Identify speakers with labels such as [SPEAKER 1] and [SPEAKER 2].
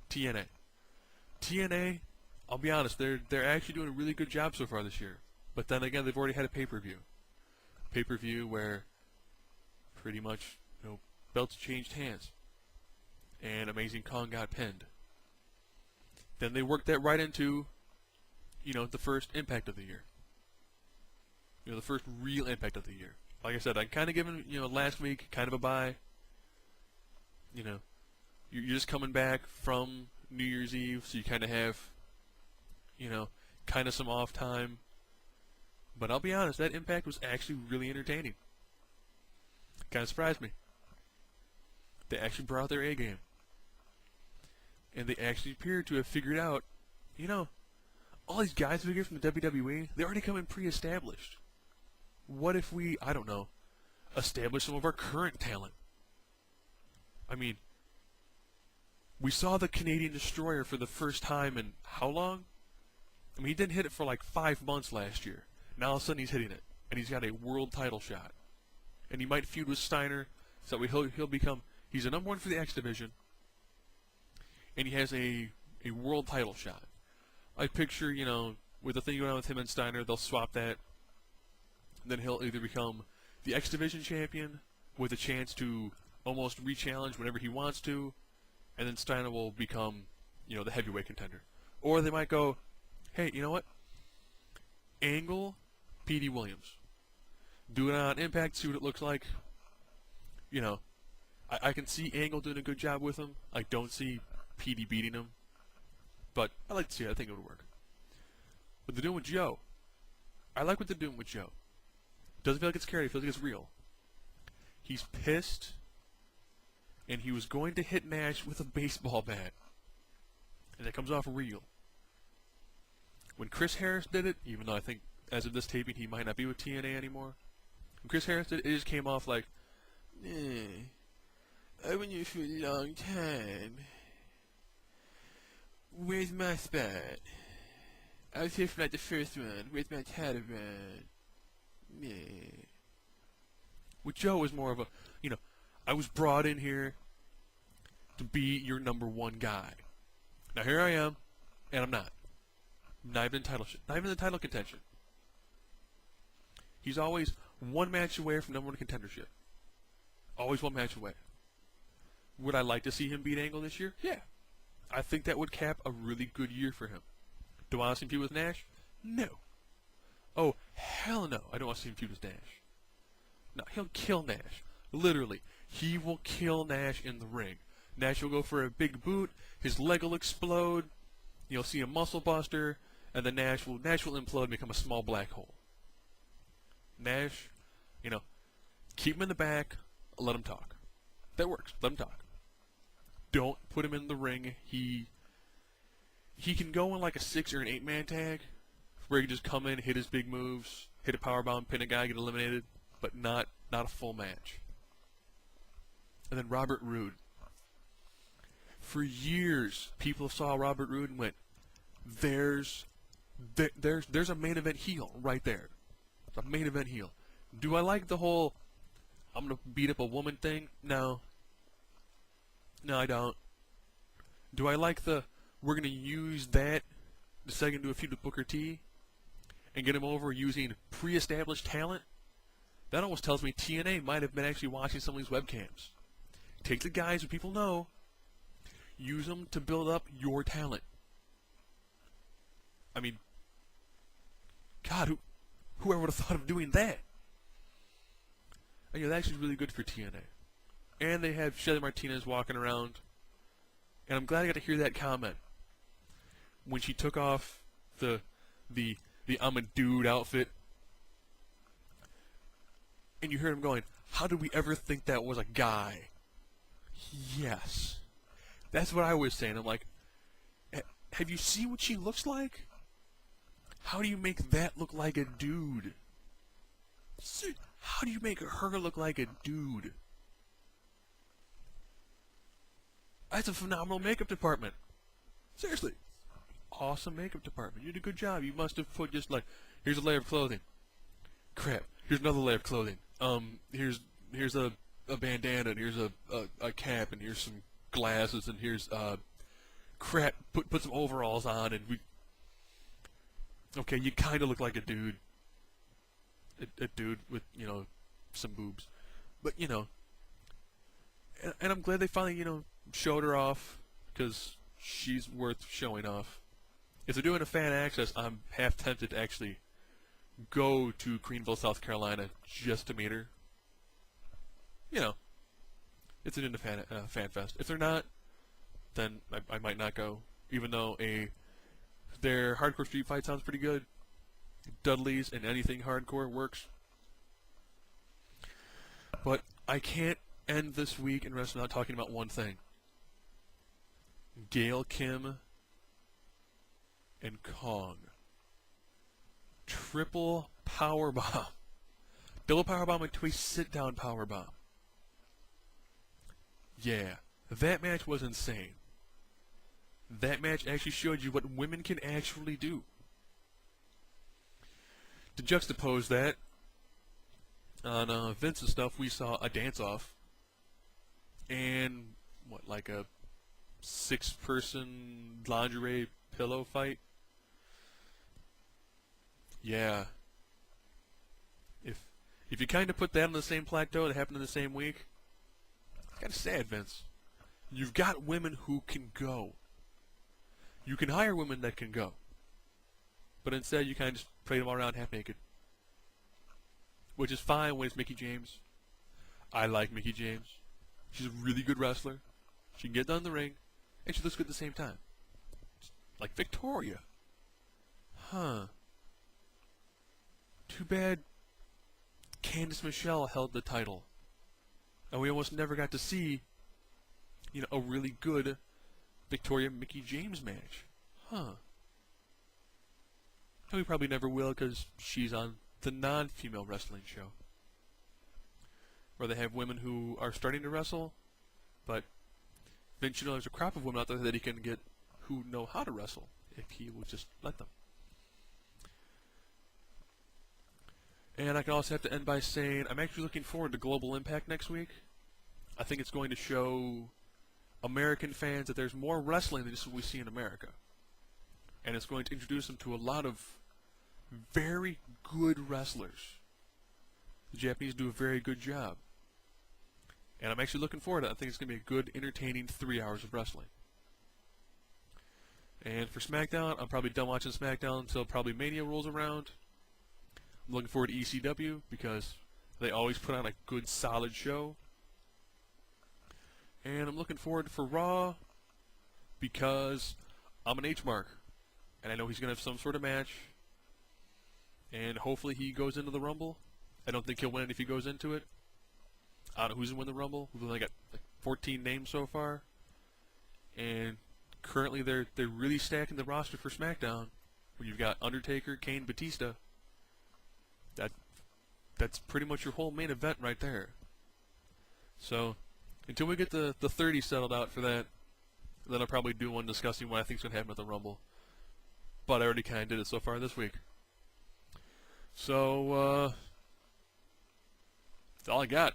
[SPEAKER 1] TNA. TNA, I'll be honest, they're actually doing a really good job so far this year. But then again, they've already had a pay-per-view. Pay-per-view where pretty much, belts changed hands. And Amazing Kong got pinned. Then they worked that right into, the first Impact of the year. The first real Impact of the year. Like I said, I'm kind of giving, last week kind of a bye. You're just coming back from New Year's Eve, so you kind of have, kind of some off time. But I'll be honest, that Impact was actually really entertaining. Kind of surprised me. They actually brought out their A game. And they actually appeared to have figured out, all these guys we get from the WWE, they already come in pre-established. What if we, I don't know, establish some of our current talent? I mean, we saw the Canadian Destroyer for the first time in how long? I mean, he didn't hit it for like 5 months last year. Now all of a sudden he's hitting it, and he's got a world title shot. And he might feud with Steiner, so he'll become, he's a number one for the X Division, and he has a world title shot. I picture, with the thing going on with him and Steiner, they'll swap that. Then he'll either become the X Division champion with a chance to almost re-challenge whenever he wants to, and then Steiner will become, the heavyweight contender. Or they might go, hey, you know what? Angle, P.D. Williams. Do it on Impact, see what it looks like. I can see Angle doing a good job with him. I don't see P.D. beating him. But I like to see it. I think it would work. What they're doing with Joe, I like what they're doing with Joe. Doesn't feel like it's carried. It feels like it's real. He's pissed, and he was going to hit Nash with a baseball bat. And it comes off real. When Chris Harris did it, even though I think as of this taping he might not be with TNA anymore, when Chris Harris did it, it just came off like, I've been here for a long time. Where's my spot? I was here for like the first one. Where's my title run? With Joe, it was more of a, I was brought in here to be your number one guy. Now here I am, and I'm not. Not even in title contention. He's always one match away from number one contendership. Always one match away. Would I like to see him beat Angle this year? Yeah. I think that would cap a really good year for him. Do I want to see him feud with Nash? No. Oh, hell no. I don't want to see him feud with Nash. No, he'll kill Nash. Literally. He will kill Nash in the ring. Nash will go for a big boot. His leg will explode. You'll see a muscle buster. And then Nash will implode and become a small black hole. Nash, keep him in the back. Let him talk. That works. Let him talk. Don't put him in the ring. He can go in like a 6 or an 8-man tag, where he can just come in, hit his big moves, hit a powerbomb, pin a guy, get eliminated, but not a full match. And then Robert Roode. For years, people saw Robert Roode and went, there's a main event heel right there. It's a main event heel. Do I like the whole I'm going to beat up a woman thing? No. No, I don't. Do I like the we're going to use that the second to a feud with Booker T and get him over using pre-established talent? That almost tells me TNA might have been actually watching some of these webcams. Take the guys who people know, use them to build up your talent. I mean, God, whoever would have thought of doing that? And, that's actually really good for TNA. And they have Shelly Martinez walking around. And I'm glad I got to hear that comment when she took off the I'm a dude outfit. And you heard him going, how did we ever think that was a guy? Yes. That's what I was saying. I'm like, have you seen what she looks like? How do you make that look like a dude? How do you make her look like a dude? That's a phenomenal makeup department. Seriously. Awesome makeup department. You did a good job. You must have put just like, here's a layer of clothing. Crap. Here's another layer of clothing. Here's a bandana, and here's a cap, and here's some glasses, and here's crap, put some overalls on, and okay, you kind of look like a dude. A dude with, some boobs. But, and I'm glad they finally, showed her off, because she's worth showing off. If they're doing a fan access, I'm half tempted to actually go to Greenville, South Carolina, just to meet her. It's an indie fan fest. If they're not, then I might not go. Even though their hardcore street fight sounds pretty good. Dudley's and anything hardcore works. But I can't end this week in wrestling without talking about one thing. Gail Kim and Kong. Triple powerbomb. Double powerbomb into a sit-down powerbomb. Yeah, that match was insane. That match actually showed you what women can actually do. To juxtapose that, on Vince's stuff, we saw a dance-off and, like a 6-person lingerie pillow fight? Yeah. If you kind of put that on the same plateau that happened in the same week, it's kind of sad, Vince. You've got women who can go. You can hire women that can go. But instead, you kind of just parade them all around half naked. Which is fine when it's Mickie James. I like Mickie James. She's a really good wrestler. She can get done in the ring, and she looks good at the same time. Like Victoria. Huh. Too bad Candice Michelle held the title. And we almost never got to see, a really good Victoria-Mickie James match. Huh. And we probably never will because she's on the non-female wrestling show. Where they have women who are starting to wrestle, but Vince, there's a crop of women out there that he can get who know how to wrestle if he will just let them. And I can also have to end by saying I'm actually looking forward to Global Impact next week. I think it's going to show American fans that there's more wrestling than just what we see in America. And it's going to introduce them to a lot of very good wrestlers. The Japanese do a very good job. And I'm actually looking forward to it. I think it's going to be a good, entertaining 3 hours of wrestling. And for SmackDown, I'm probably done watching SmackDown until probably Mania rolls around. I'm looking forward to ECW because they always put on a good, solid show. And I'm looking forward for Raw because I'm an H-mark. And I know he's going to have some sort of match. And hopefully he goes into the Rumble. I don't think he'll win it if he goes into it. I don't know who's going to win the Rumble. We've only got 14 names so far. And currently they're really stacking the roster for SmackDown. Where you've got Undertaker, Kane, Batista. That's pretty much your whole main event right there. So, until we get the 30 settled out for that, then I'll probably do one discussing what I think is going to happen at the Rumble. But I already kind of did it so far this week. So, that's all I got.